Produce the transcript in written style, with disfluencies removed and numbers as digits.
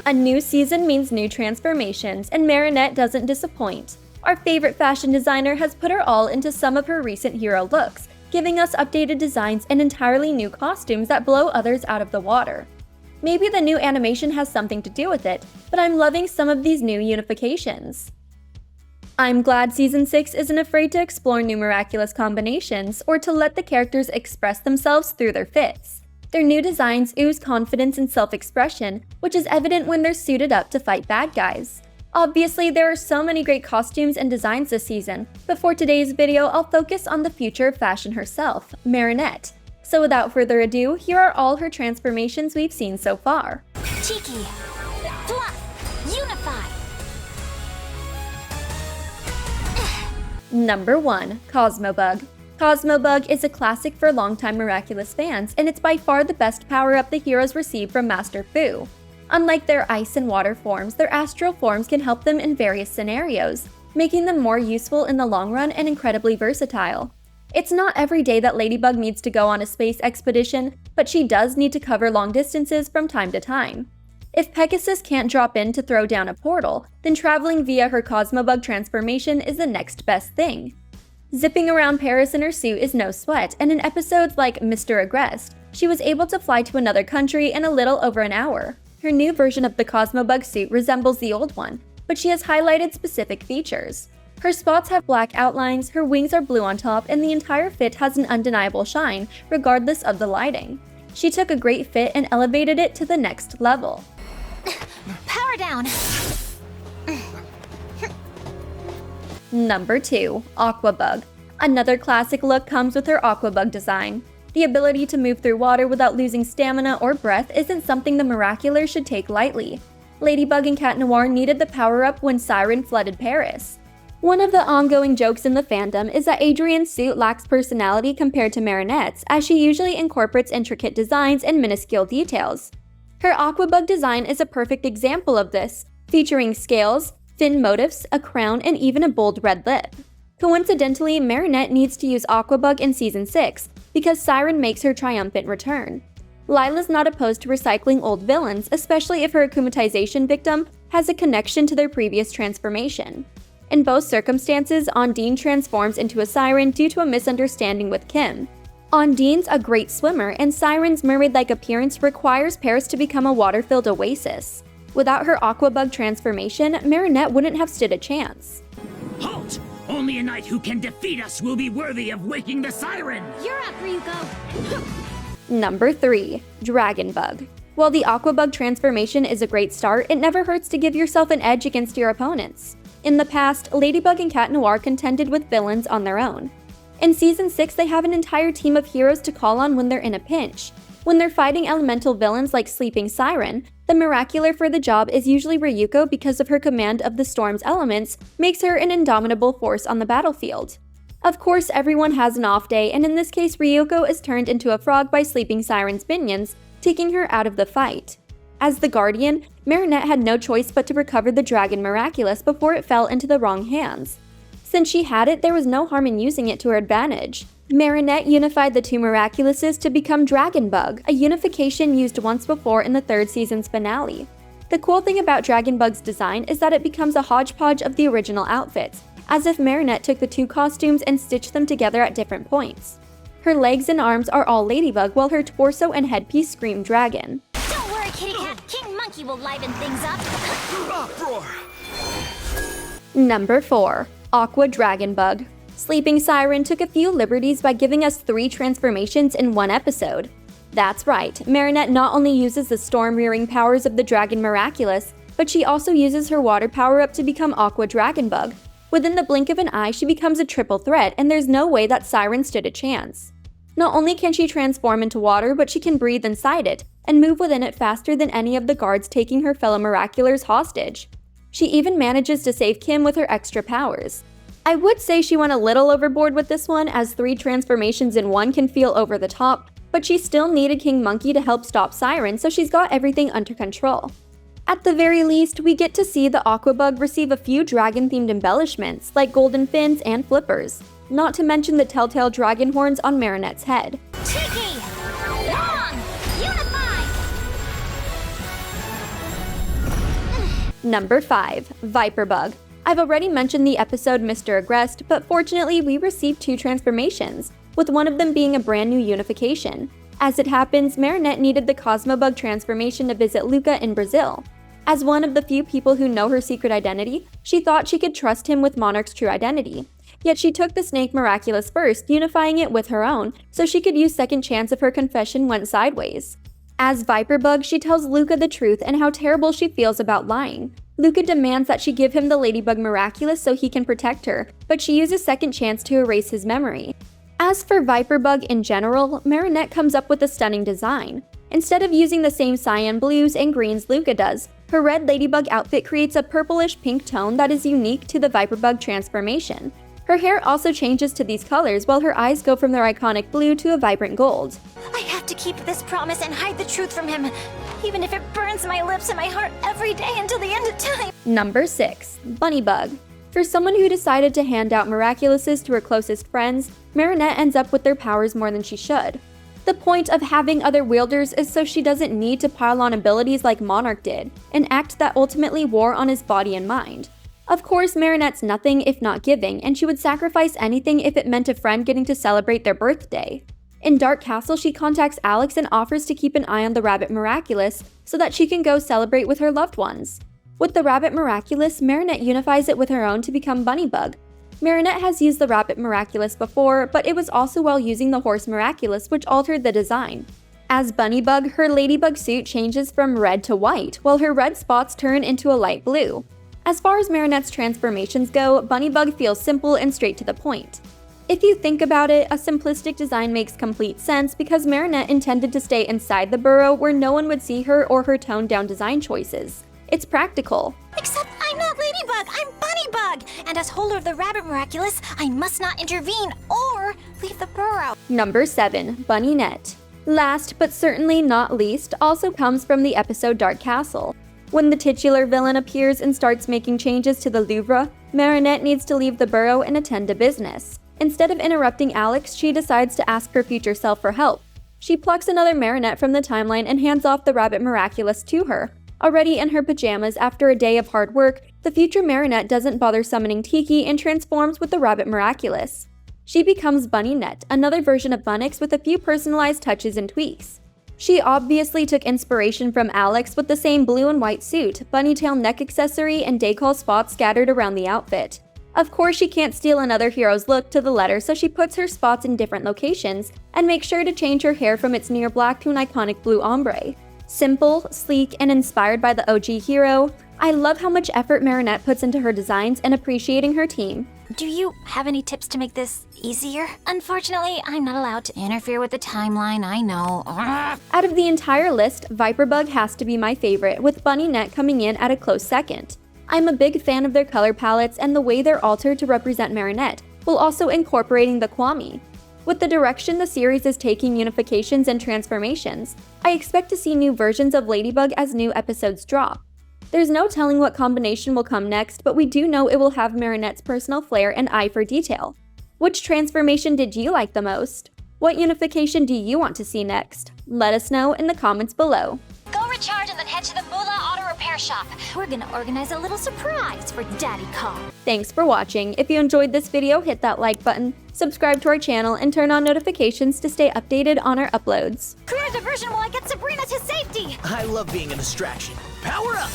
A new season means new transformations, and Marinette doesn't disappoint. Our favorite fashion designer has put her all into some of her recent hero looks, giving us updated designs and entirely new costumes that blow others out of the water. Maybe the new animation has something to do with it, but I'm loving some of these new unifications. I'm glad Season 6 isn't afraid to explore new Miraculous combinations or to let the characters express themselves through their fits. Their new designs ooze confidence and self-expression, which is evident when they're suited up to fight bad guys. Obviously, there are so many great costumes and designs this season, but for today's video, I'll focus on the future of fashion herself, Marinette. So without further ado, here are all her transformations we've seen so far. Cheeky, fluff, unify. Number 1. Cosmobug. Cosmobug is a classic for longtime Miraculous fans, and it's by far the best power-up the heroes receive from Master Fu. Unlike their ice and water forms, their astral forms can help them in various scenarios, making them more useful in the long run and incredibly versatile. It's not every day that Ladybug needs to go on a space expedition, but she does need to cover long distances from time to time. If Pegasus can't drop in to throw down a portal, then traveling via her Cosmobug transformation is the next best thing. Zipping around Paris in her suit is no sweat, and in episodes like Mr. Agrest, she was able to fly to another country in a little over an hour. Her new version of the Cosmobug suit resembles the old one, but she has highlighted specific features. Her spots have black outlines, her wings are blue on top, and the entire fit has an undeniable shine, regardless of the lighting. She took a great fit and elevated it to the next level. Power down! Number 2. Aquabug. Another classic look comes with her Aquabug design. The ability to move through water without losing stamina or breath isn't something the Miraculous should take lightly. Ladybug and Cat Noir needed the power-up when Siren flooded Paris. One of the ongoing jokes in the fandom is that Adrienne's suit lacks personality compared to Marinette's, as she usually incorporates intricate designs and minuscule details. Her Aquabug design is a perfect example of this, featuring scales, thin motifs, a crown, and even a bold red lip. Coincidentally, Marinette needs to use Aquabug in Season 6, because Siren makes her triumphant return. Lila's not opposed to recycling old villains, especially if her akumatization victim has a connection to their previous transformation. In both circumstances, Ondine transforms into a siren due to a misunderstanding with Kim. Ondine's a great swimmer, and Siren's mermaid-like appearance requires Paris to become a water-filled oasis. Without her Aquabug transformation, Marinette wouldn't have stood a chance. Halt! Only a knight who can defeat us will be worthy of waking the siren! You're up, Ryuko! Number 3. Dragonbug. While the Aquabug transformation is a great start, it never hurts to give yourself an edge against your opponents. In the past, Ladybug and Cat Noir contended with villains on their own. In Season 6, they have an entire team of heroes to call on when they're in a pinch. When they're fighting elemental villains like Sleeping Siren, the Miraculous for the job is usually Ryuko because of her command of the storm's elements makes her an indomitable force on the battlefield. Of course, everyone has an off day, and in this case Ryuko is turned into a frog by Sleeping Siren's minions, taking her out of the fight. As the Guardian, Marinette had no choice but to recover the Dragon Miraculous before it fell into the wrong hands. Since she had it, there was no harm in using it to her advantage. Marinette unified the two Miraculouses to become Dragonbug, a unification used once before in the third season's finale. The cool thing about Dragonbug's design is that it becomes a hodgepodge of the original outfits, as if Marinette took the two costumes and stitched them together at different points. Her legs and arms are all Ladybug, while her torso and headpiece scream dragon. Don't worry, Kitty Cat. King Monkey will liven things up. Number 4. Aqua Dragonbug. Sleeping Siren took a few liberties by giving us 3 transformations in one episode. That's right, Marinette not only uses the storm-rearing powers of the Dragon Miraculous, but she also uses her water power-up to become Aqua Dragonbug. Within the blink of an eye, she becomes a triple threat, and there's no way that Siren stood a chance. Not only can she transform into water, but she can breathe inside it, and move within it faster than any of the guards taking her fellow Miraculous hostage. She even manages to save Kim with her extra powers. I would say she went a little overboard with this one, as 3 transformations in one can feel over the top, but she still needed King Monkey to help stop Siren, so she's got everything under control. At the very least, we get to see the Aquabug receive a few dragon-themed embellishments, like golden fins and flippers, not to mention the telltale dragon horns on Marinette's head. Cheeky! Long! Unify! Number 5. Viper Bug. I've already mentioned the episode Mr. Agrest, but fortunately we received 2 transformations, with one of them being a brand new unification. As it happens, Marinette needed the Cosmobug transformation to visit Luca in Brazil. As one of the few people who know her secret identity, she thought she could trust him with Monarch's true identity. Yet she took the snake Miraculous first, unifying it with her own, so she could use second chance if her confession went sideways. As Viper Bug, she tells Luca the truth and how terrible she feels about lying. Luca demands that she give him the Ladybug Miraculous so he can protect her, but she uses second chance to erase his memory. As for Viper Bug in general, Marinette comes up with a stunning design. Instead of using the same cyan blues and greens Luca does, her red Ladybug outfit creates a purplish pink tone that is unique to the Viper Bug transformation. Her hair also changes to these colors, while her eyes go from their iconic blue to a vibrant gold. I have to keep this promise and hide the truth from him, even if it burns my lips and my heart every day until the end of time. Number 6. Bunny Bug. For someone who decided to hand out Miraculouses to her closest friends, Marinette ends up with their powers more than she should. The point of having other wielders is so she doesn't need to pile on abilities like Monarch did, an act that ultimately wore on his body and mind. Of course, Marinette's nothing if not giving, and she would sacrifice anything if it meant a friend getting to celebrate their birthday. In Dark Castle, she contacts Alex and offers to keep an eye on the Rabbit Miraculous so that she can go celebrate with her loved ones. With the Rabbit Miraculous, Marinette unifies it with her own to become Bunny Bug. Marinette has used the Rabbit Miraculous before, but it was also while using the Horse Miraculous, which altered the design. As Bunny Bug, her Ladybug suit changes from red to white, while her red spots turn into a light blue. As far as Marinette's transformations go, Bunny Bug feels simple and straight to the point. If you think about it, a simplistic design makes complete sense because Marinette intended to stay inside the burrow where no one would see her or her toned-down design choices. It's practical. Except I'm not Ladybug, I'm Bunny Bug! And as holder of the Rabbit Miraculous, I must not intervene or leave the burrow. Number 7. Bunnynette. Last, but certainly not least, also comes from the episode Dark Castle. When the titular villain appears and starts making changes to the Louvre, Marinette needs to leave the burrow and attend to business. Instead of interrupting Alex, she decides to ask her future self for help. She plucks another Marinette from the timeline and hands off the Rabbit Miraculous to her. Already in her pajamas after a day of hard work, the future Marinette doesn't bother summoning Tiki and transforms with the Rabbit Miraculous. She becomes Bunnynette, another version of Bunnix with a few personalized touches and tweaks. She obviously took inspiration from Alex with the same blue and white suit, bunny-tail neck accessory, and decal spots scattered around the outfit. Of course, she can't steal another hero's look to the letter, so she puts her spots in different locations and makes sure to change her hair from its near black to an iconic blue ombre. Simple, sleek, and inspired by the OG hero, I love how much effort Marinette puts into her designs and appreciating her team. Do you have any tips to make this easier? Unfortunately, I'm not allowed to interfere with the timeline, I know. Out of the entire list, Viper Bug has to be my favorite, with Bunnynette coming in at a close second. I'm a big fan of their color palettes and the way they're altered to represent Marinette, while also incorporating the Kwami. With the direction the series is taking unifications and transformations, I expect to see new versions of Ladybug as new episodes drop. There's no telling what combination will come next, but we do know it will have Marinette's personal flair and eye for detail. Which transformation did you like the most? What unification do you want to see next? Let us know in the comments below. Go recharge and then head to the Moolah Auto Repair Shop. We're gonna organize a little surprise for Daddy Car. Thanks for watching. If you enjoyed this video, hit that like button, subscribe to our channel, and turn on notifications to stay updated on our uploads. Career diversion while I get Sabrina to safety! I love being a distraction. Power up!